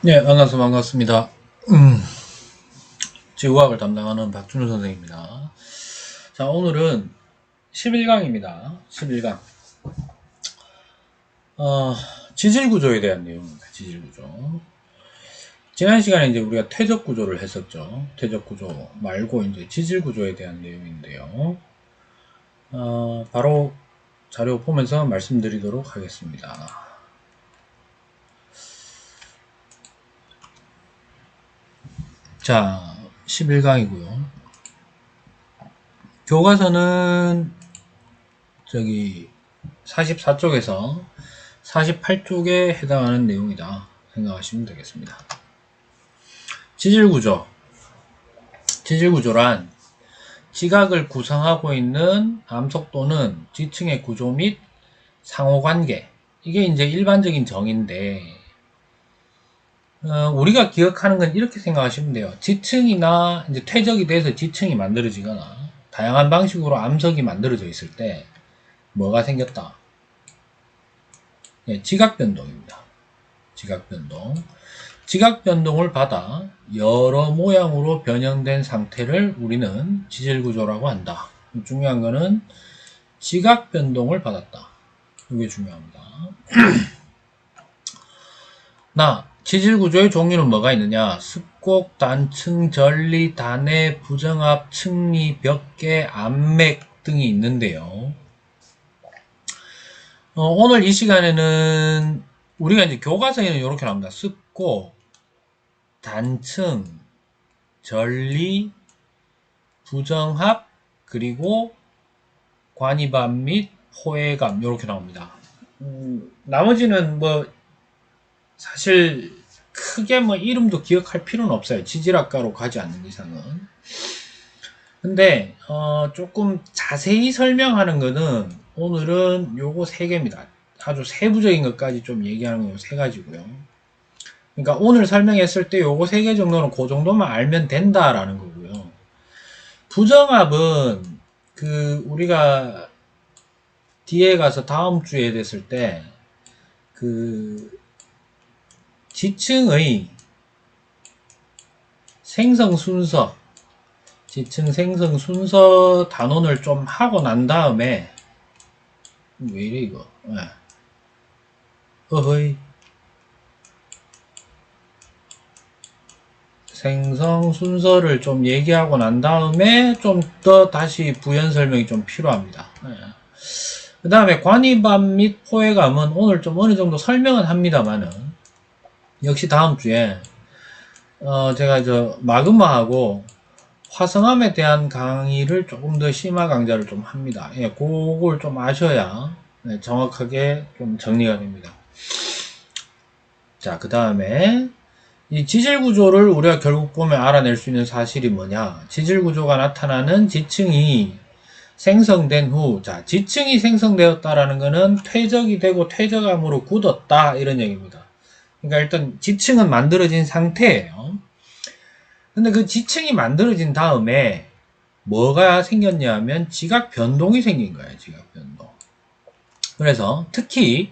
네, 반갑습니다. 지구과학을 담당하는 박준우 선생입니다. 자, 오늘은 11강입니다. 11강. 지질구조에 대한 내용입니다. 지질구조. 지난 시간에 이제 우리가 퇴적구조를 했었죠. 퇴적구조 말고 이제 지질구조에 대한 내용인데요. 바로 자료 보면서 말씀드리도록 하겠습니다. 자, 11강이고요. 교과서는 저기 44쪽에서 48쪽에 해당하는 내용이다 생각하시면 되겠습니다. 지질구조. 지질구조란 지각을 구성하고 있는 암석 또는 지층의 구조 및 상호관계. 이게 이제 일반적인 정의인데, 우리가 기억하는 건 이렇게 생각하시면 돼요. 지층이나 이제 퇴적이 돼서 지층이 만들어지거나, 다양한 방식으로 암석이 만들어져 있을 때, 뭐가 생겼다? 네, 지각변동입니다. 지각변동. 지각변동을 받아 여러 모양으로 변형된 상태를 우리는 지질구조라고 한다. 중요한 거는 지각변동을 받았다. 이게 중요합니다. 지질구조의 종류는 뭐가 있느냐? 습곡, 단층, 전리, 단해, 부정합, 층리, 벽계, 암맥 등이 있는데요. 오늘 이 시간에는 우리가 이제 교과서에는 이렇게 나옵니다. 습곡, 단층, 전리, 부정합, 그리고 관이반 및 포해감 이렇게 나옵니다. 나머지는 뭐 사실 크게 뭐 이름도 기억할 필요는 없어요. 지질학과로 가지 않는 이상은. 근데 조금 자세히 설명하는 거는 오늘은 요거 세 개입니다. 아주 세부적인 것까지 좀 얘기하는 거 세 가지고요. 그러니까 오늘 설명했을 때 요거 세 개 정도는 그 정도만 알면 된다라는 거고요. 부정합은 우리가 뒤에 가서 다음 주에 됐을 때 지층의 생성 순서, 지층 생성 순서 단원을 좀 하고 난 다음에 왜 이래 이거? 어허이. 생성 순서를 좀 얘기하고 난 다음에 좀 더 다시 부연 설명이 좀 필요합니다. 그 다음에 관이반 및 포해감은 오늘 좀 어느 정도 설명은 합니다만은 역시 다음 주에 제가 마그마하고 화성암에 대한 강의를 조금 더 심화 강좌를 좀 합니다. 예, 그걸 좀 아셔야 정확하게 좀 정리가 됩니다. 자, 그 다음에 이 지질구조를 우리가 결국 보면 알아낼 수 있는 사실이 뭐냐? 지질구조가 나타나는 지층이 생성된 후, 자, 지층이 생성되었다라는 것은 퇴적이 되고 퇴적암으로 굳었다 이런 얘기입니다. 그러니까 일단 지층은 만들어진 상태예요. 근데 그 지층이 만들어진 다음에 뭐가 생겼냐 하면 지각 변동이 생긴 거예요. 지각 변동. 그래서 특히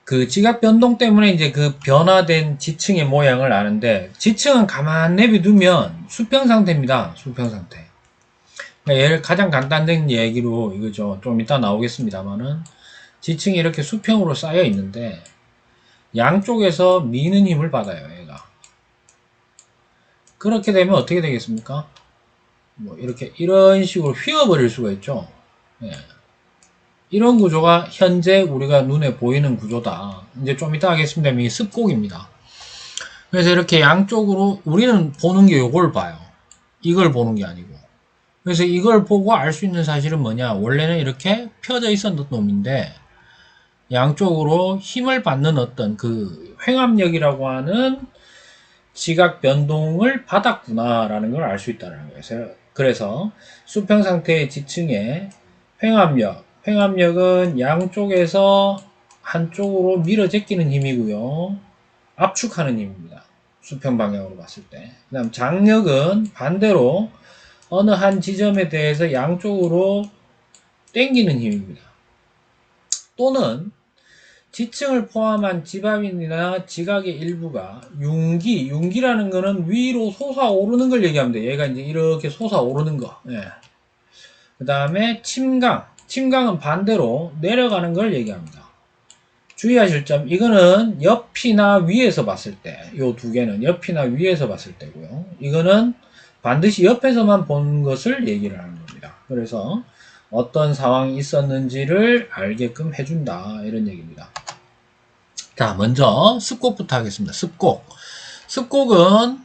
그 지각 변동 때문에 이제 그 변화된 지층의 모양을 아는데, 지층은 가만 내비두면 수평 상태입니다. 수평 상태. 그러니까 얘를 가장 간단한 얘기로 이거죠. 좀 이따 나오겠습니다만은 지층이 이렇게 수평으로 쌓여 있는데 양쪽에서 미는 힘을 받아요. 얘가. 그렇게 되면 어떻게 되겠습니까? 뭐 이렇게 이런 식으로 휘어버릴 수가 있죠. 예. 이런 구조가 현재 우리가 눈에 보이는 구조다. 이제 좀 이따 하겠습니다만 이게 습곡입니다. 그래서 이렇게 양쪽으로 우리는 보는 게 이걸 봐요. 이걸 보는 게 아니고. 그래서 이걸 보고 알 수 있는 사실은 뭐냐? 원래는 이렇게 펴져 있었던 놈인데 양쪽으로 힘을 받는 어떤 그 횡압력이라고 하는 지각 변동을 받았구나라는 걸 알 수 있다는 거예요. 그래서 수평 상태의 지층에 횡압력은 양쪽에서 한쪽으로 밀어 제끼는 힘이고요. 압축하는 힘입니다. 수평 방향으로 봤을 때. 그 다음 장력은 반대로 어느 한 지점에 대해서 양쪽으로 당기는 힘입니다. 또는 지층을 포함한 지방이나 지각의 일부가 융기라는 거는 위로 솟아오르는 걸 얘기합니다. 얘가 이제 이렇게 솟아오르는 거. 예. 그 다음에 침강은 반대로 내려가는 걸 얘기합니다. 주의하실 점, 이거는 옆이나 위에서 봤을 때, 요 두 개는 옆이나 위에서 봤을 때고요. 이거는 반드시 옆에서만 본 것을 얘기를 하는 겁니다. 그래서 어떤 상황이 있었는지를 알게끔 해준다, 이런 얘기입니다. 자, 먼저 습곡부터 하겠습니다. 습곡은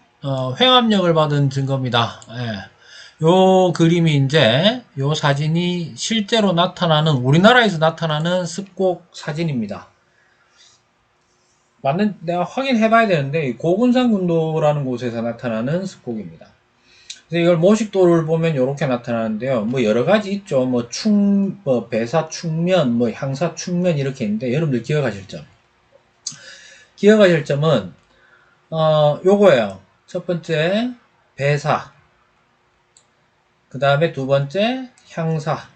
횡압력을 받은 증거입니다. 예. 요 그림이 이제 요 사진이 실제로 나타나는, 우리나라에서 나타나는 습곡 사진입니다. 내가 확인해 봐야 되는데 고군산 군도라는 곳에서 나타나는 습곡입니다. 그래서 이걸 모식도를 보면 이렇게 나타나는데요. 뭐 여러 가지 있죠. 뭐 배사 충면, 뭐 향사 충면 이렇게 있는데 여러분들 기억하실 점은 요거예요. 첫 번째 배사, 그 다음에 두 번째 향사.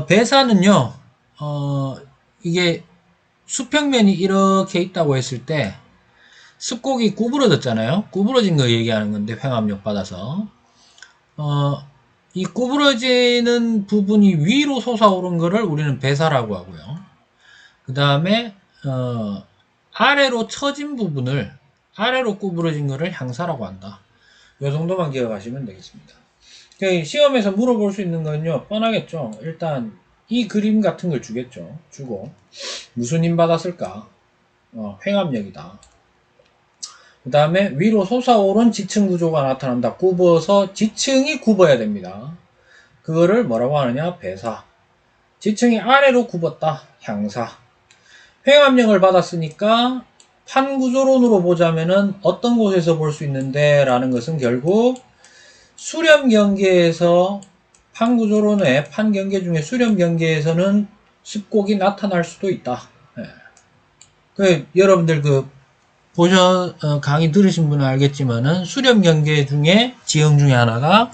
배사는요, 이게 수평면이 이렇게 있다고 했을 때 습곡이 구부러졌잖아요. 구부러진 거 얘기하는 건데, 횡압력 받아서 이 구부러지는 부분이 위로 솟아오른 거를 우리는 배사라고 하고요. 그 다음에 아래로 처진 부분을, 아래로 구부러진 거를 향사라고 한다. 요 정도만 기억하시면 되겠습니다. 시험에서 물어볼 수 있는 건요, 뻔하겠죠. 일단 이 그림 같은 걸 주겠죠. 주고 무슨 힘 받았을까? 횡압력이다. 그 다음에 위로 솟아오른 지층 구조가 나타난다. 굽어서 지층이 굽어야 됩니다. 그거를 뭐라고 하느냐? 배사. 지층이 아래로 굽었다. 향사. 횡압력을 받았으니까 판 구조론으로 보자면은 어떤 곳에서 볼 수 있는데 라는 것은 결국 수렴 경계에서, 판 구조론의 판 경계 중에 수렴 경계에서는 습곡이 나타날 수도 있다. 예. 여러분들 강의 들으신 분은 알겠지만은 수렴 경계 중에 지형 중에 하나가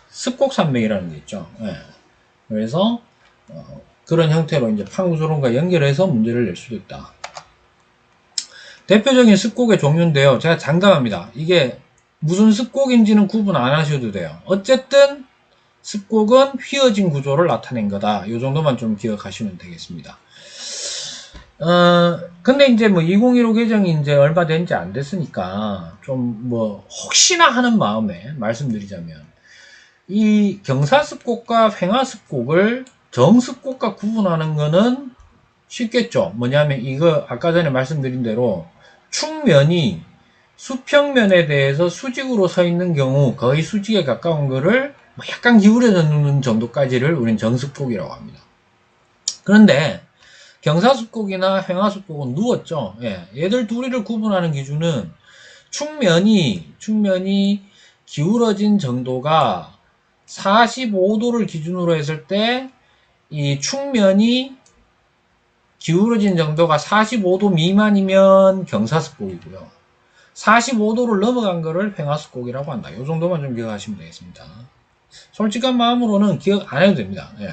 습곡산맥이라는 게 있죠. 예. 그래서 그런 형태로 이제 판 구조론과 연결해서 문제를 낼 수도 있다. 대표적인 습곡의 종류인데요. 제가 장담합니다. 이게 무슨 습곡인지는 구분 안 하셔도 돼요. 어쨌든 습곡은 휘어진 구조를 나타낸 거다. 이 정도만 좀 기억하시면 되겠습니다. 근데 이제 뭐 2015 개정이 이제 얼마 된지 안 됐으니까 좀 뭐 혹시나 하는 마음에 말씀드리자면, 이 경사습곡과 횡하습곡을 정습곡과 구분하는 거는 쉽겠죠. 뭐냐면 이거 아까 전에 말씀드린 대로 축면이 수평면에 대해서 수직으로 서 있는 경우, 거의 수직에 가까운 거를 약간 기울여지는 정도까지를 우린 정습곡이라고 합니다. 그런데 경사습곡이나 횡하습곡은 누웠죠. 예, 얘들 둘이를 구분하는 기준은 축면이 기울어진 정도가 45도를 기준으로 했을 때, 이 축면이 기울어진 정도가 45도 미만이면 경사습곡이고요. 45도를 넘어간 거를 횡하습곡이라고 한다. 이 정도만 좀 기억하시면 되겠습니다. 솔직한 마음으로는 기억 안 해도 됩니다. 예.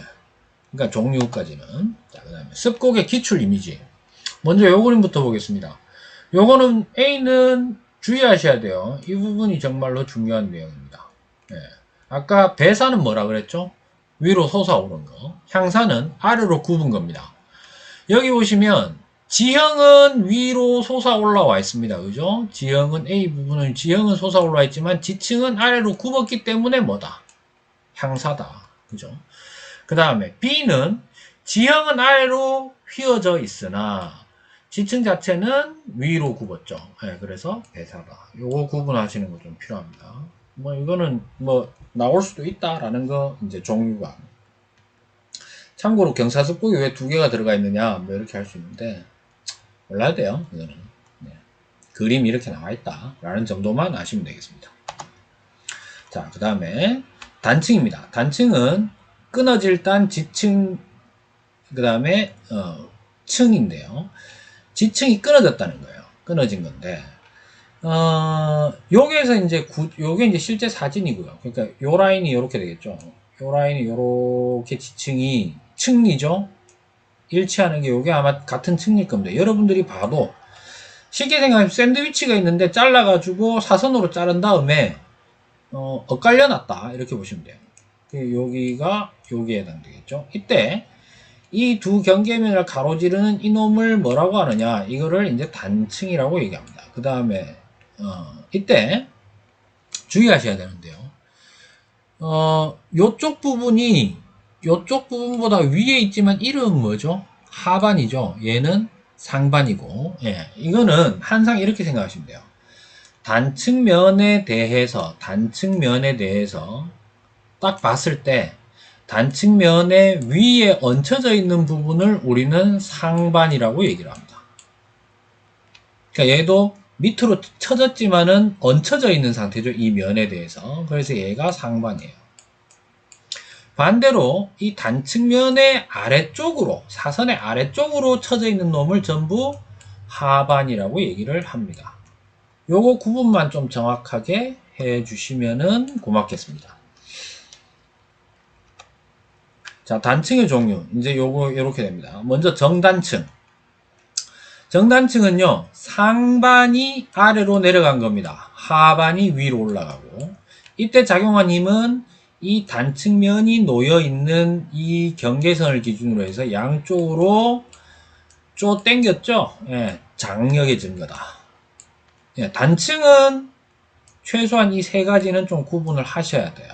그러니까 종류까지는. 자, 그 다음에 습곡의 기출 이미지. 먼저 요 그림부터 보겠습니다. 요거는 A는 주의하셔야 돼요. 이 부분이 정말로 중요한 내용입니다. 예. 아까 배사는 뭐라 그랬죠? 위로 솟아오른 거. 향사는 아래로 굽은 겁니다. 여기 보시면 지형은 위로 솟아 올라와 있습니다. 그죠? 지형은 A 부분은 지형은 솟아 올라와 있지만 지층은 아래로 굽었기 때문에 뭐다? 향사다. 그죠? 그 다음에 B는 지형은 아래로 휘어져 있으나 지층 자체는 위로 굽었죠. 네, 그래서 배사다. 요거 구분하시는 거 좀 필요합니다. 뭐 이거는 뭐 나올 수도 있다라는 거 이제 종류가. 참고로 경사습곡이 왜 두 개가 들어가 있느냐 뭐 이렇게 할 수 있는데 몰라야 돼요. 이거는. 네. 그림이 이렇게 나와 있다 라는 정도만 아시면 되겠습니다. 자, 그 다음에 단층입니다. 단층은 끊어질 단 지층, 그 다음에 층인데요. 지층이 끊어졌다는 거예요. 끊어진 건데 요게 이제 실제 사진이고요. 그러니까 요 라인이 요렇게 되겠죠. 요 라인이 요렇게 지층이 층이죠. 일치하는 게 요게 아마 같은 층일 겁니다. 여러분들이 봐도 쉽게 생각하면 샌드위치가 있는데 잘라가지고 사선으로 자른 다음에 엇갈려 놨다 이렇게 보시면 돼요. 여기가 여기에 해당되겠죠. 이때 이 두 경계면을 가로지르는 이놈을 뭐라고 하느냐, 이거를 이제 단층이라고 얘기합니다. 그 다음에 이때 주의하셔야 되는데요. 요쪽 부분이 요쪽 부분보다 위에 있지만 이름은 뭐죠? 하반이죠. 얘는 상반이고, 예, 이거는 항상 이렇게 생각하시면 돼요. 단층면에 대해서 딱 봤을 때 단층면의 위에 얹혀져 있는 부분을 우리는 상반이라고 얘기를 합니다. 그러니까 얘도 밑으로 쳐졌지만은 얹혀져 있는 상태죠. 이 면에 대해서. 그래서 얘가 상반이에요. 반대로 이 단층면의 아래쪽으로, 사선의 아래쪽으로 쳐져 있는 놈을 전부 하반이라고 얘기를 합니다. 요거 구분만 좀 정확하게 해 주시면은 고맙겠습니다. 자, 단층의 종류. 이제 요거 요렇게 됩니다. 먼저 정단층. 정단층은요, 상반이 아래로 내려간 겁니다. 하반이 위로 올라가고, 이때 작용한 힘은 이 단층면이 놓여있는 이 경계선을 기준으로 해서 양쪽으로 쪼 당겼죠? 예, 장력의 증거다. 예, 단층은 최소한 이 세 가지는 좀 구분을 하셔야 돼요.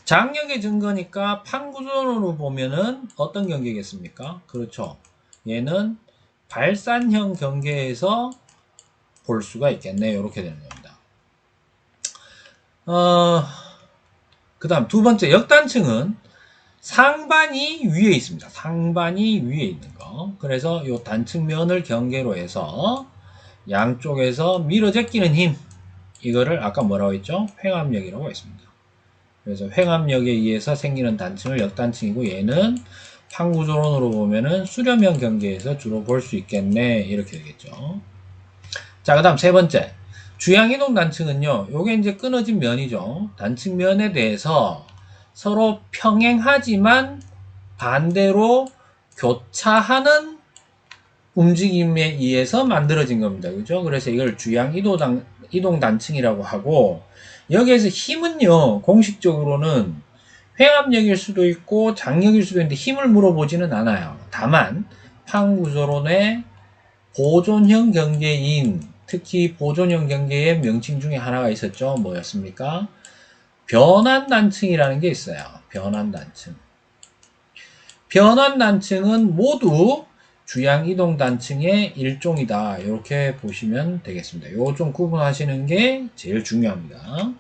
장력의 증거니까 판구선으로 보면은 어떤 경계겠습니까? 그렇죠. 얘는 발산형 경계에서 볼 수가 있겠네요. 이렇게 되는 겁니다. 그 다음 두 번째 역단층은 상반이 위에 있습니다. 상반이 위에 있는 거. 그래서 이 단층면을 경계로 해서 양쪽에서 밀어 제끼는 힘, 이거를 아까 뭐라고 했죠? 횡압력이라고 했습니다. 그래서 횡압력에 의해서 생기는 단층을 역단층이고, 얘는 판구조론으로 보면은 수렴형 경계에서 주로 볼 수 있겠네, 이렇게 되겠죠. 자, 그 다음 세 번째 주양이동 단층은요, 요게 이제 끊어진 면이죠. 단층면에 대해서 서로 평행하지만 반대로 교차하는 움직임에 의해서 만들어진 겁니다. 그죠? 그래서 이걸 주양이동 단층이라고 하고, 여기에서 힘은요, 공식적으로는 횡압력일 수도 있고 장력일 수도 있는데 힘을 물어보지는 않아요. 다만 판구조론의 보존형 경계인, 특히 보존형 경계의 명칭 중에 하나가 있었죠. 뭐였습니까? 변환단층이라는 게 있어요. 변환단층. 변환단층은 모두 주양이동단층의 일종이다. 이렇게 보시면 되겠습니다. 요거 좀 구분하시는 게 제일 중요합니다.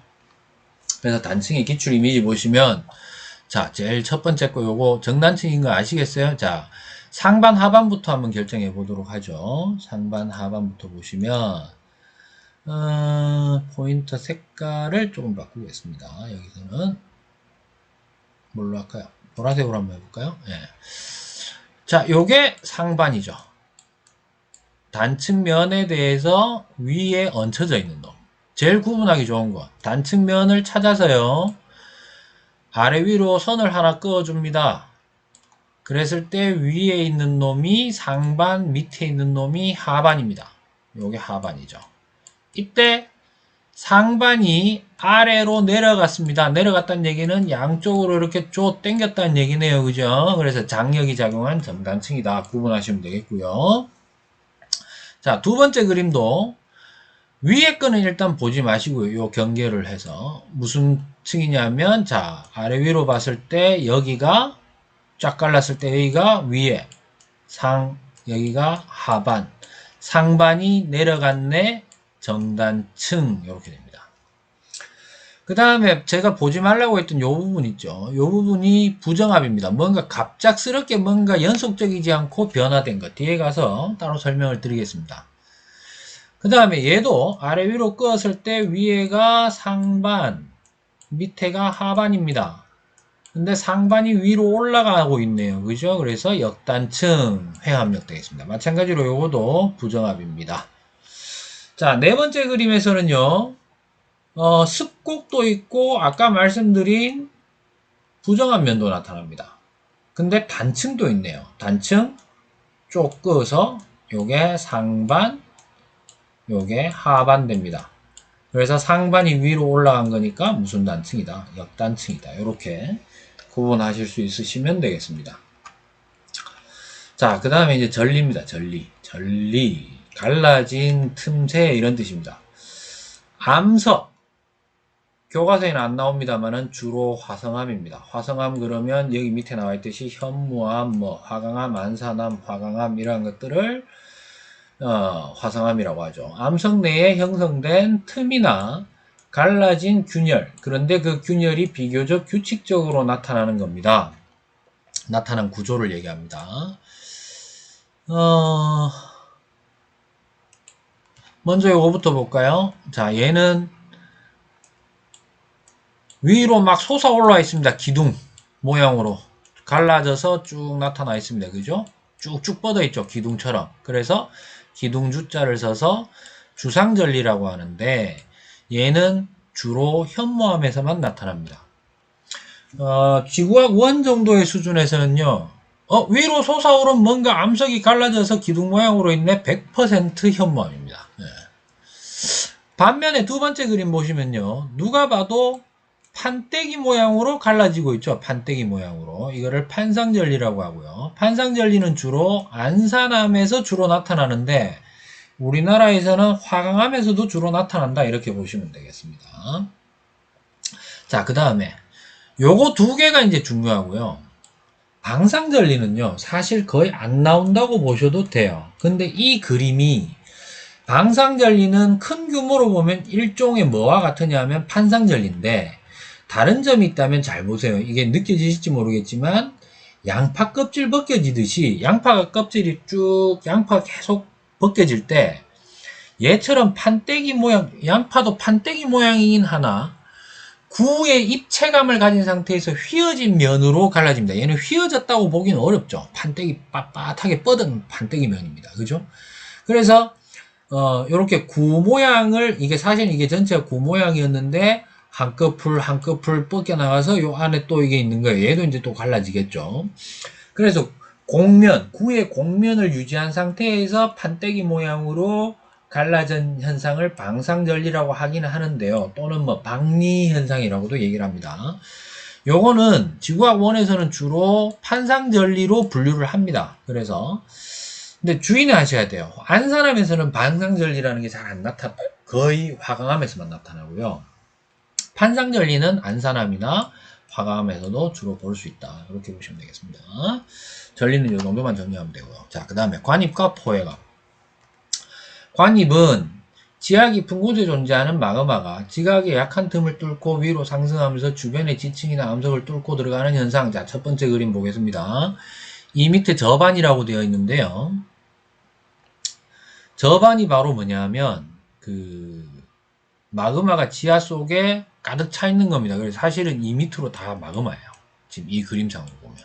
그래서 단층의 기출 이미지 보시면, 자, 제일 첫 번째 거 요거 정단층인 거 아시겠어요? 자, 상반 하반부터 한번 결정해 보도록 하죠. 상반 하반부터 보시면 포인터 색깔을 조금 바꾸겠습니다. 여기서는 뭘로 할까요? 보라색으로 한번 해볼까요? 예. 자, 요게 상반이죠. 단층면에 대해서 위에 얹혀져 있는 놈. 제일 구분하기 좋은 거, 단층면을 찾아서요, 아래 위로 선을 하나 그어줍니다. 그랬을 때 위에 있는 놈이 상반, 밑에 있는 놈이 하반입니다. 요게 하반이죠. 이때 상반이 아래로 내려갔습니다. 내려갔다는 얘기는 양쪽으로 이렇게 쭉 당겼다는 얘기네요. 그죠? 그래서 장력이 작용한 정단층이다. 구분하시면 되겠고요. 자, 두 번째 그림도 위에 거는 일단 보지 마시고요. 요 경계를 해서 무슨 층이냐면, 자, 아래 위로 봤을 때 여기가 쫙 갈랐을 때 여기가 위에, 여기가 하반, 상반이 내려갔네, 정단층, 이렇게 됩니다. 그 다음에 제가 보지 말라고 했던 요 부분 있죠. 요 부분이 부정합입니다. 뭔가 갑작스럽게 뭔가 연속적이지 않고 변화된 것, 뒤에 가서 따로 설명을 드리겠습니다. 그 다음에 얘도 아래 위로 끄었을 때 위에가 상반, 밑에가 하반입니다. 근데 상반이 위로 올라가고 있네요. 그죠? 그래서 역단층 횡압력 되겠습니다. 마찬가지로 요것도 부정합입니다. 자, 네 번째 그림에서는요, 습곡도 있고 아까 말씀드린 부정합면도 나타납니다. 근데 단층도 있네요. 단층 쭉 끄서 요게 상반, 요게 하반 됩니다. 그래서 상반이 위로 올라간 거니까 무슨 단층이다? 역단층이다. 이렇게 구분하실 수 있으시면 되겠습니다. 자, 그 다음에 이제 전리입니다. 전리. 갈라진 틈새 이런 뜻입니다. 암석. 교과서에는 안 나옵니다만은 주로 화성암입니다. 화성암 그러면 여기 밑에 나와 있듯이 현무암, 뭐 화강암, 안산암, 화강암 이런 것들을 화성암이라고 하죠. 암석 내에 형성된 틈이나 갈라진 균열, 그런데 그 균열이 비교적 규칙적으로 나타나는 겁니다. 나타난 구조를 얘기합니다. 먼저 이거부터 볼까요? 자, 얘는 위로 막 솟아 올라와 있습니다. 기둥 모양으로 갈라져서 쭉 나타나 있습니다. 그죠? 쭉쭉 뻗어 있죠. 기둥처럼. 그래서 기둥주자를 써서 주상절리라고 하는데 얘는 주로 현무암에서만 나타납니다. 지구학 1 정도의 수준에서는요. 위로 솟아오른 뭔가 암석이 갈라져서 기둥 모양으로 있네. 100% 현무암입니다. 네. 반면에 두 번째 그림 보시면요. 누가 봐도 판때기 모양으로 갈라지고 있죠. 판때기 모양으로. 이거를 판상절리라고 하고요. 판상절리는 주로 안산암에서 주로 나타나는데 우리나라에서는 화강암에서도 주로 나타난다. 이렇게 보시면 되겠습니다. 자, 그 다음에 요거 두 개가 이제 중요하고요. 방상절리는요. 사실 거의 안 나온다고 보셔도 돼요. 근데 이 그림이 방상절리는 큰 규모로 보면 일종의 뭐와 같으냐 하면 판상절리인데 다른 점이 있다면 잘 보세요. 이게 느껴지실지 모르겠지만 양파 껍질 벗겨지듯이 양파 껍질이 쭉 양파가 계속 벗겨질 때 얘처럼 판때기 모양, 양파도 판때기 모양이긴 하나 구의 입체감을 가진 상태에서 휘어진 면으로 갈라집니다. 얘는 휘어졌다고 보기는 어렵죠. 판때기 빳빳하게 뻗은 판때기 면입니다. 그죠? 그래서 요렇게 구 모양을 이게 사실 이게 전체가 구 모양이었는데 한꺼풀 벗겨나가서 요 안에 또 이게 있는 거예요. 얘도 이제 또 갈라지겠죠. 그래서 곡면, 구의 곡면을 유지한 상태에서 판때기 모양으로 갈라진 현상을 방상절리라고 하기는 하는데요. 또는 뭐 박리 현상이라고도 얘기를 합니다. 요거는 지구학 1에서는 주로 판상절리로 분류를 합니다. 그래서 근데 주의는 하셔야 돼요. 안산암에서는 방상절리라는 게 잘 안 나타나요. 거의 화강암에서만 나타나고요. 판상절리는 안산암이나 화강암에서도 주로 볼 수 있다. 이렇게 보시면 되겠습니다. 전리는 이 정도만 정리하면 되고요. 자, 그 다음에 관입과 포획암. 관입은 지하 깊은 곳에 존재하는 마그마가 지각의 약한 틈을 뚫고 위로 상승하면서 주변의 지층이나 암석을 뚫고 들어가는 현상. 자, 첫 번째 그림 보겠습니다. 이 밑에 저반이라고 되어 있는데요. 저반이 바로 뭐냐면 마그마가 지하 속에 가득 차 있는 겁니다. 그래서 사실은 이 밑으로 다 마그마예요. 지금 이 그림상으로 보면.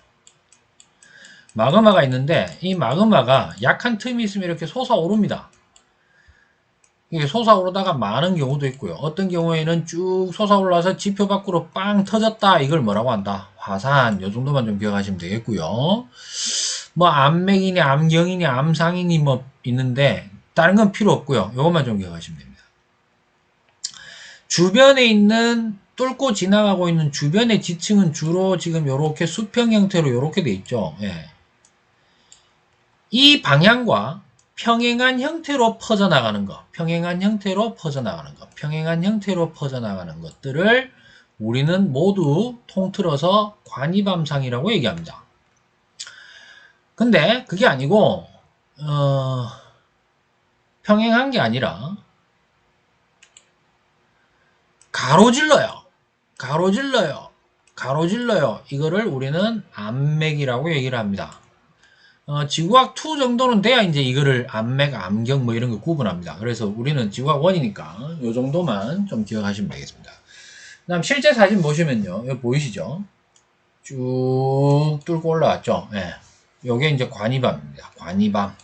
마그마가 있는데 이 마그마가 약한 틈이 있으면 이렇게 솟아오릅니다. 이게 솟아오르다가 많은 경우도 있고요. 어떤 경우에는 쭉 솟아올라서 지표 밖으로 빵 터졌다. 이걸 뭐라고 한다? 화산. 요 정도만 좀 기억하시면 되겠고요. 뭐 암맥이니 암경이니 암상이니 뭐 있는데 다른 건 필요 없고요. 요것만 좀 기억하시면 됩니다. 주변에 있는 뚫고 지나가고 있는 주변의 지층은 주로 지금 요렇게 수평 형태로 요렇게 돼 있죠. 예. 이 방향과 평행한 형태로 퍼져나가는 것, 평행한 형태로 퍼져나가는 것들을 우리는 모두 통틀어서 관입암상이라고 얘기합니다. 근데 그게 아니고 평행한 게 아니라 가로질러요. 이거를 우리는 암맥이라고 얘기를 합니다. 지구학 2 정도는 돼야 이제 이거를 암맥, 암경 뭐 이런 거 구분합니다. 그래서 우리는 지구학 1이니까 요 정도만 좀 기억하시면 되겠습니다. 그 다음 실제 사진 보시면요. 여기 보이시죠? 쭉 뚫고 올라왔죠? 예. 요게 이제 관입암입니다. 관입암.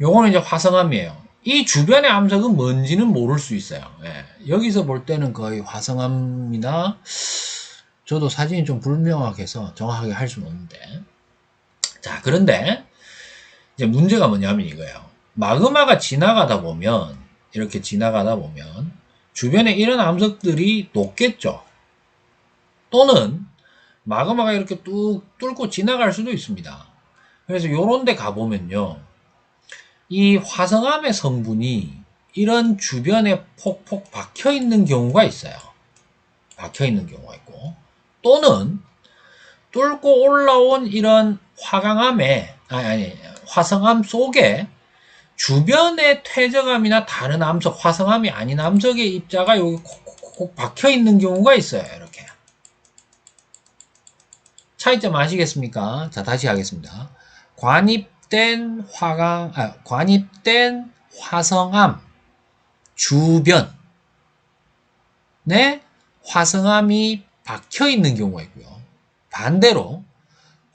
요거는 이제 화성암이에요. 이 주변의 암석은 뭔지는 모를 수 있어요. 예. 여기서 볼 때는 거의 화성암이나 저도 사진이 좀 불명확해서 정확하게 할 수는 없는데. 자, 그런데 이제 문제가 뭐냐면 이거예요. 마그마가 지나가다 보면, 이렇게 지나가다 보면 주변에 이런 암석들이 녹겠죠. 또는 마그마가 이렇게 뚝 뚫고 지나갈 수도 있습니다. 그래서 요런 데 가보면요, 이 화성암의 성분이 이런 주변에 폭폭 박혀 있는 경우가 있어요. 박혀 있는 경우가 있고, 또는 뚫고 올라온 이런 화성암 속에 주변의 퇴적암이나 다른 암석, 화성암이 아닌 암석의 입자가 여기 콕콕콕 박혀 있는 경우가 있어요. 이렇게. 차이점 아시겠습니까? 자, 다시 하겠습니다. 관입된 화성암 주변에 화성암이 박혀 있는 경우가 있고요. 반대로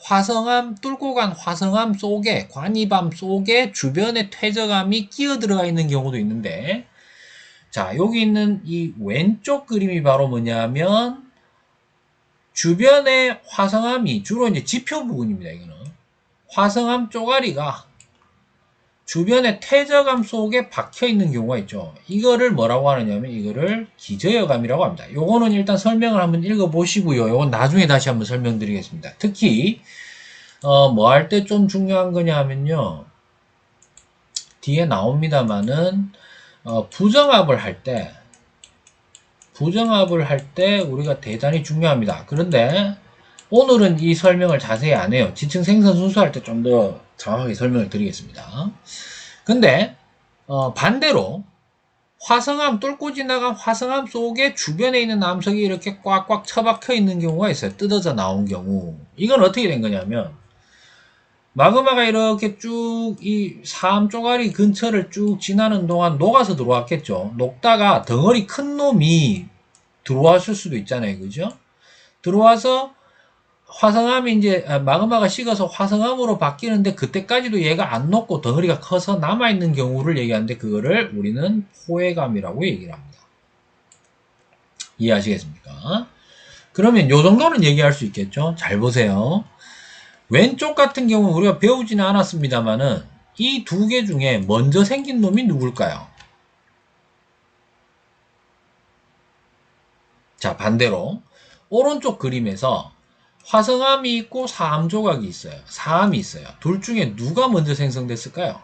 화성암 뚫고 간 화성암 속에, 관입암 속에 주변에 퇴적암이 끼어 들어가 있는 경우도 있는데, 자, 여기 있는 이 왼쪽 그림이 바로 뭐냐면 주변에 화성암이, 주로 이제 지표 부분입니다. 이거는 화성암 쪼가리가 주변에 퇴적암 속에 박혀 있는 경우가 있죠. 이거를 뭐라고 하느냐면 이거를 기저여감이라고 합니다. 요거는 일단 설명을 한번 읽어 보시고요. 요건 나중에 다시 한번 설명드리겠습니다. 특히 뭐 할 때 좀 중요한 거냐 하면요, 뒤에 나옵니다만은 부정합을 할 때 우리가 대단히 중요합니다. 그런데 오늘은 이 설명을 자세히 안 해요. 지층 생성 순서할 때 좀 더 정확하게 설명을 드리겠습니다. 근데 반대로 화성암, 뚫고 지나간 화성암 속에 주변에 있는 암석이 이렇게 꽉꽉 처박혀 있는 경우가 있어요. 뜯어져 나온 경우. 이건 어떻게 된 거냐면 마그마가 이렇게 쭉 이 사암 쪼가리 근처를 쭉 지나는 동안 녹아서 들어왔겠죠. 녹다가 덩어리 큰 놈이 들어왔을 수도 있잖아요. 그죠? 들어와서 화성암이 이제 마그마가 식어서 화성암으로 바뀌는데 그때까지도 얘가 안 녹고 덩어리가 커서 남아있는 경우를 얘기하는데 그거를 우리는 포획암이라고 얘기를 합니다. 이해하시겠습니까? 그러면 요 정도는 얘기할 수 있겠죠. 잘 보세요. 왼쪽 같은 경우는 우리가 배우지는 않았습니다만은 이 두 개 중에 먼저 생긴 놈이 누굴까요? 자, 반대로 오른쪽 그림에서 화성암이 있고 사암 조각이 있어요. 사암이 있어요. 둘 중에 누가 먼저 생성됐을까요?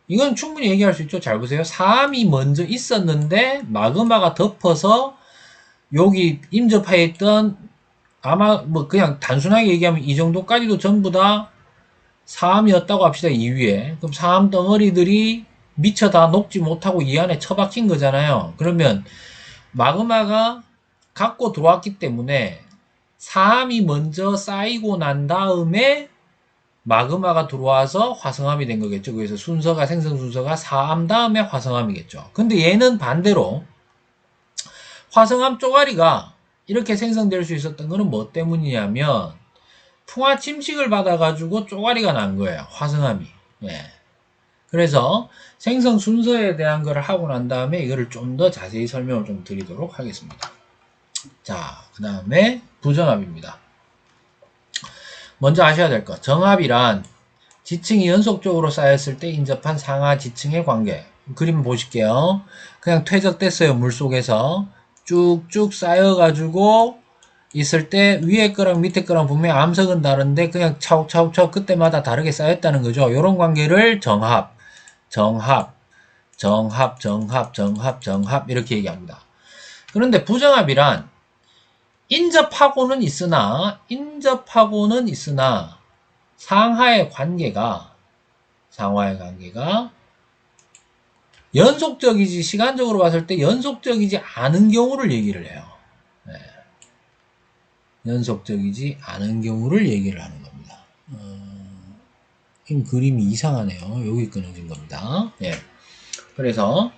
이건 충분히 얘기할 수 있죠. 잘 보세요. 사암이 먼저 있었는데 마그마가 덮어서 여기 임접해 있던, 아마 뭐 그냥 단순하게 얘기하면 이 정도까지도 전부 다 사암이었다고 합시다. 이 위에. 그럼 사암 덩어리들이 미처 다 녹지 못하고 이 안에 처박힌 거잖아요. 그러면 마그마가 갖고 들어왔기 때문에 사암이 먼저 쌓이고 난 다음에 마그마가 들어와서 화성암이 된 거겠죠. 그래서 생성 순서가 사암 다음에 화성암이겠죠. 근데 얘는 반대로 화성암 쪼가리가 이렇게 생성될 수 있었던 거는 뭐 때문이냐면 풍화 침식을 받아가지고 쪼가리가 난 거예요. 화성암이. 예. 그래서 생성 순서에 대한 걸 하고 난 다음에 이거를 좀 더 자세히 설명을 좀 드리도록 하겠습니다. 자, 그 다음에 부정합입니다. 먼저 아셔야 될 것. 정합이란 지층이 연속적으로 쌓였을 때 인접한 상하 지층의 관계. 그림 보실게요. 그냥 퇴적됐어요. 물속에서. 쭉쭉 쌓여가지고 있을 때 위에 거랑 밑에 거랑 분명히 암석은 다른데 그냥 차곡차곡차곡 그때마다 다르게 쌓였다는 거죠. 이런 관계를 정합 이렇게 얘기합니다. 그런데 부정합이란 인접하고는 있으나 상하의 관계가 연속적이지, 시간적으로 봤을 때 연속적이지 않은 경우를 얘기를 해요. 네. 연속적이지 않은 경우를 얘기를 하는 겁니다. 이 그림이 이상하네요. 여기 끊어진 겁니다. 예. 그래서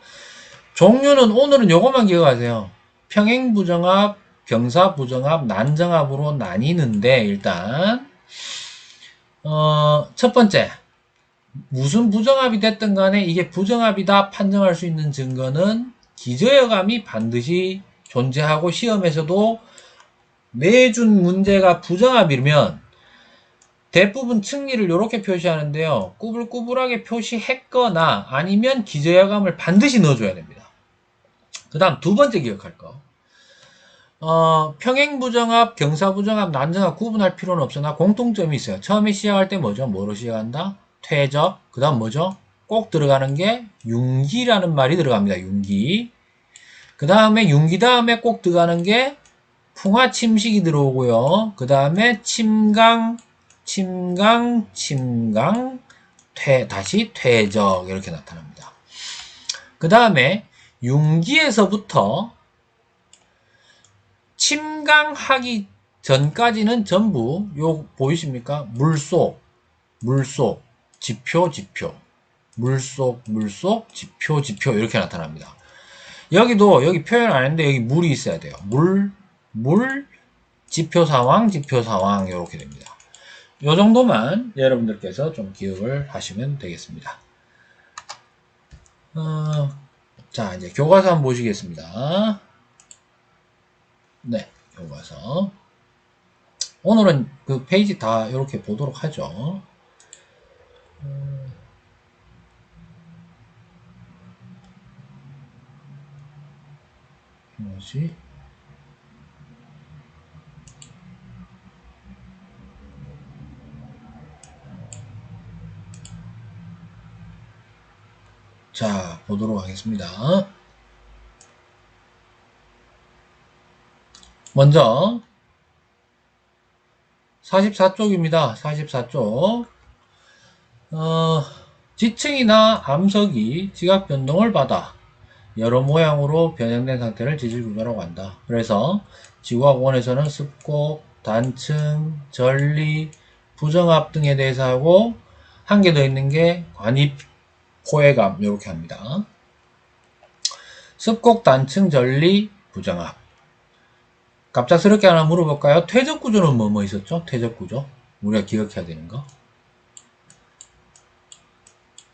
종류는 오늘은 요것만 기억하세요. 평행부정합, 병사부정합, 난정합으로 나뉘는데 일단 첫 번째, 무슨 부정합이 됐든 간에 이게 부정합이다 판정할 수 있는 증거는 기저여감이 반드시 존재하고 시험에서도 내준 문제가 부정합이면 대부분 층리를 이렇게 표시하는데요. 꾸불꾸불하게 표시했거나 아니면 기저야감을 반드시 넣어줘야 됩니다. 그 다음 두 번째 기억할 거. 평행부정합, 경사부정합, 난정합 구분할 필요는 없으나 공통점이 있어요. 처음에 시작할 때 뭐죠? 뭐로 시작한다? 퇴적. 그 다음 뭐죠? 꼭 들어가는 게 융기라는 말이 들어갑니다. 융기. 그 다음에 융기 다음에 꼭 들어가는 게 풍화침식이 들어오고요. 그 다음에 침강, 다시 퇴적 이렇게 나타납니다. 그 다음에 융기에서부터 침강하기 전까지는 전부 요 보이십니까? 물속, 지표, 물속, 지표 이렇게 나타납니다. 여기도 여기 표현 안 했는데 여기 물이 있어야 돼요. 물, 지표 상황 이렇게 됩니다. 요 정도만 여러분들께서 좀 기억을 하시면 되겠습니다. 자, 이제 교과서 한번 보시겠습니다. 네, 교과서. 오늘은 그 페이지 다 이렇게 보도록 하죠. 뭐지? 자, 보도록 하겠습니다. 먼저 44쪽입니다. 44쪽. 지층이나 암석이 지각 변동을 받아 여러 모양으로 변형된 상태를 지질구조라고 한다. 그래서 지구학원에서는 습곡, 단층, 전리, 부정합 등에 대해서 하고 한 개 더 있는 게 관입, 포획암 이렇게 합니다. 습곡, 단층, 전리, 부정합. 갑작스럽게 하나 물어볼까요? 퇴적구조는 뭐 있었죠? 퇴적구조. 우리가 기억해야 되는 거.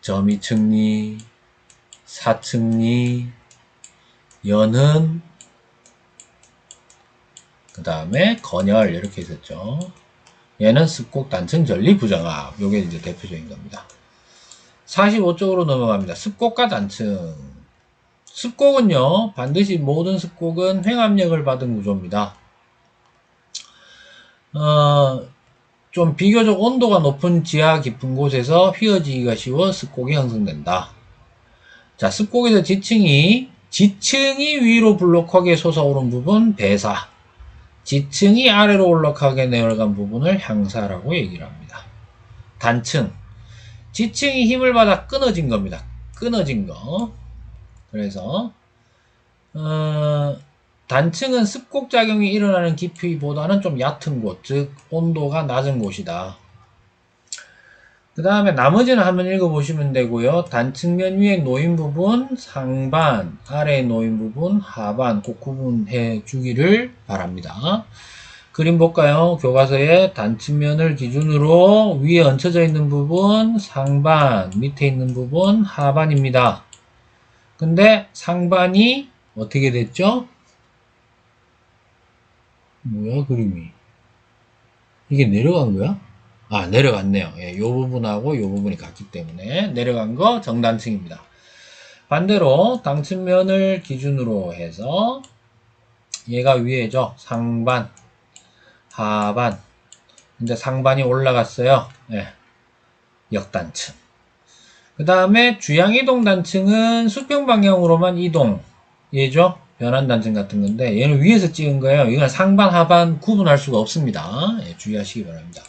점이층리, 사층리, 연흔, 그 다음에 건열 이렇게 있었죠. 얘는 습곡, 단층, 전리, 부정합. 요게 이제 대표적인 겁니다. 45쪽으로 넘어갑니다. 습곡과 단층. 습곡은요, 반드시 모든 습곡은 횡압력을 받은 구조입니다. 좀 비교적 온도가 높은 지하 깊은 곳에서 휘어지기가 쉬워 습곡이 형성된다. 자, 습곡에서 지층이 위로 블록하게 솟아오른 부분 배사, 지층이 아래로 올라가게 내려간 부분을 향사라고 얘기를 합니다. 단층, 지층이 힘을 받아 끊어진 겁니다. 끊어진 거. 그래서 단층은 습곡작용이 일어나는 깊이보다는 좀 얕은 곳, 즉 온도가 낮은 곳이다. 그 다음에 나머지는 한번 읽어보시면 되고요. 단층면 위에 놓인 부분 상반, 아래에 놓인 부분 하반 꼭 구분해 주기를 바랍니다. 그림 볼까요? 교과서에 단층면을 기준으로 위에 얹혀져 있는 부분 상반, 밑에 있는 부분 하반입니다. 근데 상반이 어떻게 됐죠? 뭐야 그림이? 이게 내려간 거야? 아, 내려갔네요. 예, 요 부분하고 요 부분이 같기 때문에 내려간 거 정단층입니다. 반대로 단층면을 기준으로 해서 얘가 위에죠. 상반, 하반. 근데 상반이 올라갔어요. 예, 역단층. 그 다음에 주양이동 단층은 수평 방향으로만 이동. 얘죠? 변환 단층 같은 건데 얘는 위에서 찍은 거예요. 이건 상반, 하반 구분할 수가 없습니다. 예, 주의하시기 바랍니다.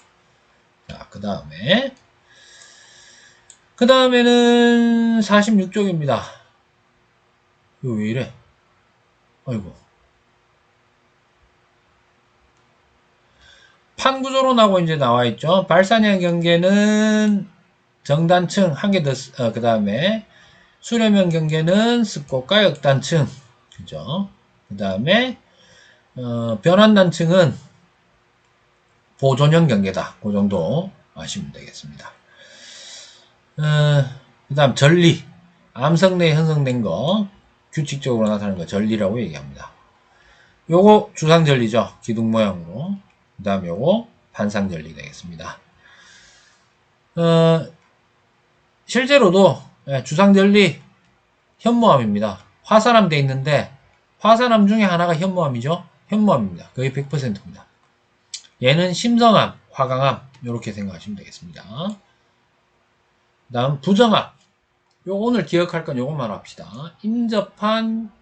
자, 그 다음에는 46쪽입니다. 이거 왜 이래? 아이고. 판구조로 나고 이제 나와 있죠. 발산형 경계는 정단층 한 개 더, 그 다음에 수렴형 경계는 습곡과 역단층. 그죠? 그 다음에, 변환단층은 보존형 경계다. 그 정도 아시면 되겠습니다. 그 다음 전리. 암석 내에 형성된 거 규칙적으로 나타나는 거 전리라고 얘기합니다. 요거 주상절리죠. 기둥 모양으로. 그 다음에 요거 반상절리 되겠습니다. 실제로도 주상절리 현무암입니다. 화산암 돼 있는데 화산암 중에 하나가 현무암이죠. 현무암입니다. 거의 100%입니다. 얘는 심성암, 화강암 이렇게 생각하시면 되겠습니다. 그 다음 부정암. 요 오늘 기억할 건 요것만 합시다. 인접한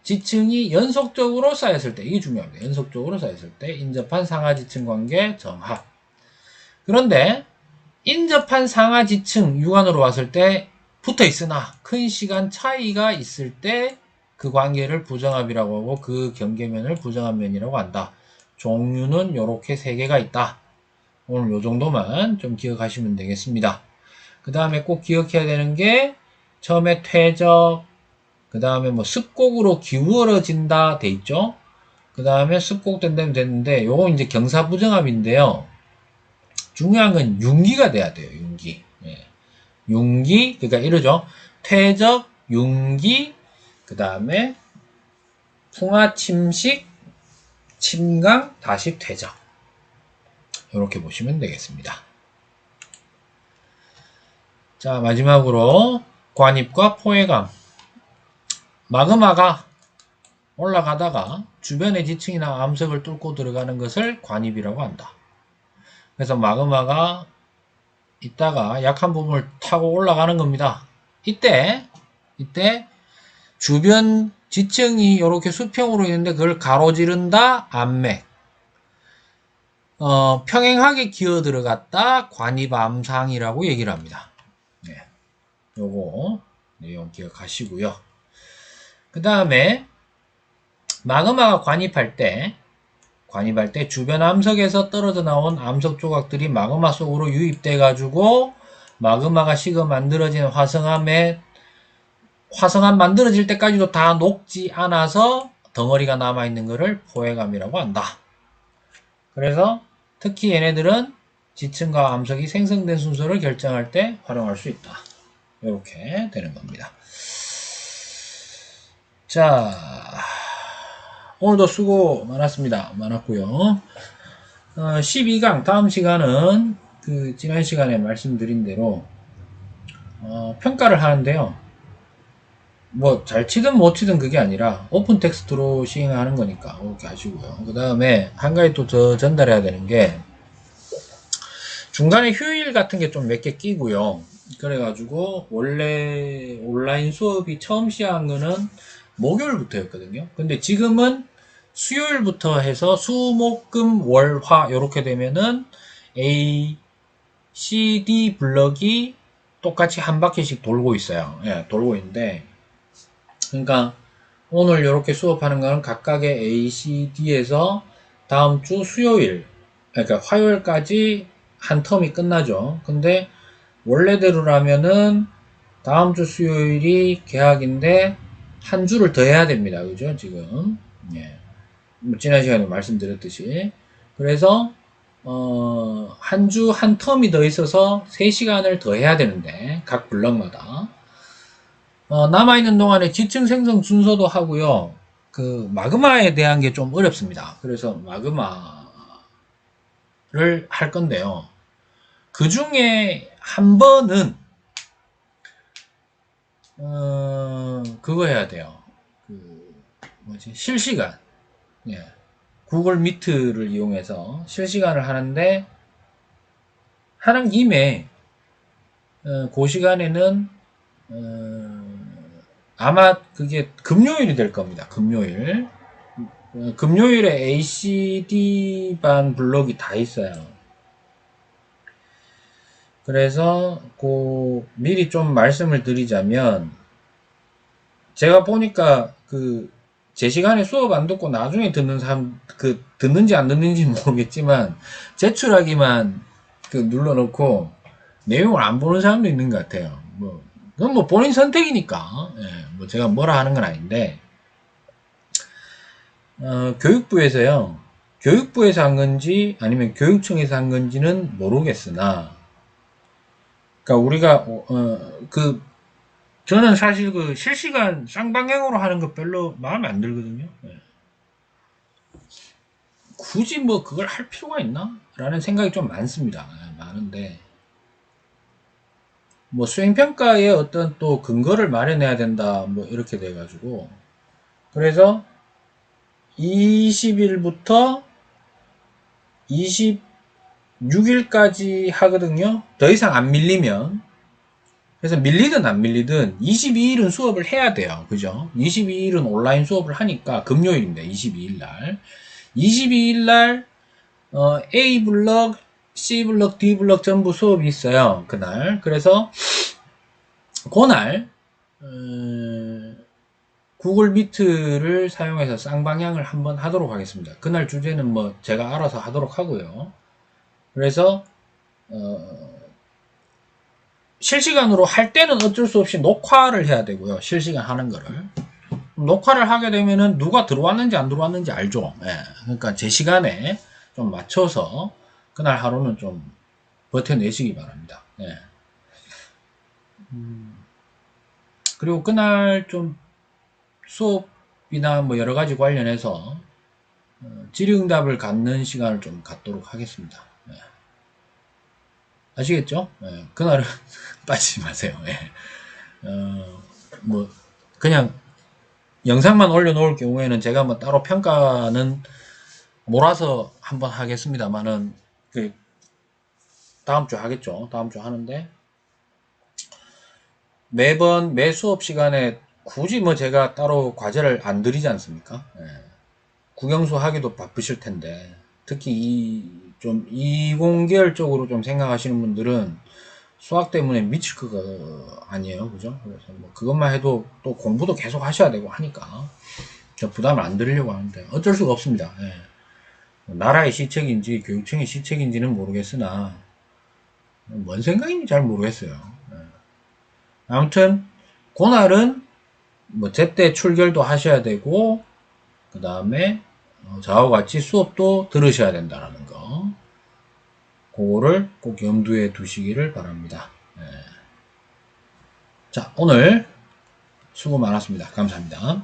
지층이 연속적으로 쌓였을 때 이게 중요합니다. 연속적으로 쌓였을 때 인접한 상하지층 관계 정합. 그런데 인접한 상하지층 육안으로 봤을 때 붙어 있으나 큰 시간 차이가 있을 때 그 관계를 부정합이라고 하고 그 경계면을 부정합면이라고 한다. 종류는 이렇게 3개가 있다. 오늘 요 정도만 좀 기억하시면 되겠습니다. 그 다음에 꼭 기억해야 되는 게 처음에 퇴적, 그 다음에 뭐 습곡으로 기울어진다 돼 있죠. 그 다음에 습곡된다면 됐는데 요거 이제 경사부정합인데요. 중요한 건 융기가 돼야 돼요. 융기. 예. 융기, 그러니까 이러죠. 퇴적, 융기, 그 다음에 풍화 침식, 침강, 다시 퇴적. 이렇게 보시면 되겠습니다. 자, 마지막으로 관입과 포회감. 마그마가 올라가다가 주변의 지층이나 암석을 뚫고 들어가는 것을 관입이라고 한다. 그래서 마그마가 있다가 약한 부분을 타고 올라가는 겁니다. 이때 주변 지층이 이렇게 수평으로 있는데 그걸 가로지른다 암맥. 평행하게 기어 들어갔다 관입암상이라고 얘기를 합니다. 네. 요거 내용 기억하시고요. 그 다음에 마그마가 관입할 때 주변 암석에서 떨어져 나온 암석 조각들이 마그마 속으로 유입돼 가지고 마그마가 식어 만들어진 화성암 만들어질 때까지도 다 녹지 않아서 덩어리가 남아있는 것을 포획암이라고 한다. 그래서 특히 얘네들은 지층과 암석이 생성된 순서를 결정할 때 활용할 수 있다. 이렇게 되는 겁니다. 자, 오늘도 수고 많았고요. 12강 다음 시간은 지난 시간에 말씀드린 대로 평가를 하는데요. 뭐 잘 치든 못 치든 그게 아니라 오픈 텍스트로 시행하는 거니까 그렇게 하시고요. 그 다음에 한 가지 또 전달해야 되는 게 중간에 휴일 같은 게 좀 몇 개 끼고요. 그래가지고 원래 온라인 수업이 처음 시작한 거는 목요일부터였거든요. 근데 지금은 수요일부터 해서 수, 목, 금, 월, 화 이렇게 되면은 A, C, D 블럭이 똑같이 한 바퀴씩 돌고 있어요. 예, 돌고 있는데 그러니까 오늘 이렇게 수업하는 거는 각각의 A, C, D에서 다음 주 수요일, 그러니까 화요일까지 한 텀이 끝나죠. 근데 원래대로라면은 다음 주 수요일이 개학인데 한 주를 더 해야 됩니다. 그죠? 지금. 예. 지난 시간에 말씀드렸듯이. 그래서 한 주 한 텀이 더 있어서 3시간을 더 해야 되는데 각 블럭마다 남아있는 동안에 지층 생성 순서도 하고요. 그 마그마에 대한 게 좀 어렵습니다. 그래서 마그마를 할 건데요. 그 중에 한 번은 그거 해야 돼요. 실시간. 예. 구글 미트를 이용해서 실시간을 하는데 하는 김에 그 시간에는 아마 그게 금요일이 될 겁니다. 금요일. 금요일에 ACD 반 블록이 다 있어요. 그래서 미리 좀 말씀을 드리자면 제가 보니까 제 시간에 수업 안 듣고 나중에 듣는 사람 듣는지 안 듣는지 모르겠지만 제출하기만 눌러놓고 내용을 안 보는 사람도 있는 것 같아요. 그건 뭐 본인 선택이니까 뭐 제가 뭐라 하는 건 아닌데 교육부에서요. 교육부에서 한 건지 아니면 교육청에서 한 건지는 모르겠으나 그러니까 우리가 저는 사실 실시간 쌍방향으로 하는 거 별로 마음에 안 들거든요. 굳이 뭐 그걸 할 필요가 있나? 라는 생각이 좀 많습니다. 많은데, 뭐 수행평가에 어떤 또 근거를 마련해야 된다, 뭐 이렇게 돼가지고, 그래서 20일부터 26일까지 하거든요. 더 이상 안 밀리면. 그래서 밀리든 안 밀리든 22일은 수업을 해야 돼요. 그죠? 22일은 온라인 수업을 하니까 금요일입니다. 22일 날. 22일 날 A 블럭, C 블럭, D 블럭 전부 수업이 있어요. 그날. 그래서 그날 구글 미트를 사용해서 쌍방향을 한번 하도록 하겠습니다. 그날 주제는 뭐 제가 알아서 하도록 하고요. 그래서 실시간으로 할 때는 어쩔 수 없이 녹화를 해야 되고요. 실시간 하는 거를. 녹화를 하게 되면은 누가 들어왔는지 안 들어왔는지 알죠. 예. 그러니까 제 시간에 좀 맞춰서 그날 하루는 좀 버텨내시기 바랍니다. 예. 그리고 그날 좀 수업이나 뭐 여러 가지 관련해서 질의응답을 갖는 시간을 좀 갖도록 하겠습니다. 예. 아시겠죠? 예. 그날은 빠지지 마세요. 예. 뭐 그냥 영상만 올려놓을 경우에는 제가 뭐 따로 평가는 몰아서 한번 하겠습니다만은 그 다음 주 하겠죠. 다음 주 하는데 매번 매 수업 시간에 굳이 뭐 제가 따로 과제를 안 드리지 않습니까? 예. 국영수 하기도 바쁘실 텐데 특히 이 좀 이공계열 쪽으로 좀 생각하시는 분들은 수학 때문에 미칠 거 아니에요, 그죠? 그래서 뭐 그것만 해도 또 공부도 계속 하셔야 되고 하니까 저 부담을 안 드리려고 하는데 어쩔 수가 없습니다. 예. 나라의 시책인지 교육청의 시책인지는 모르겠으나 뭔 생각인지 잘 모르겠어요. 예. 아무튼 그날은 뭐 제때 출결도 하셔야 되고 그 다음에 저와 같이 수업도 들으셔야 된다는 거 그거를 꼭 염두에 두시기를 바랍니다. 예. 자 오늘 수고 많았습니다. 감사합니다.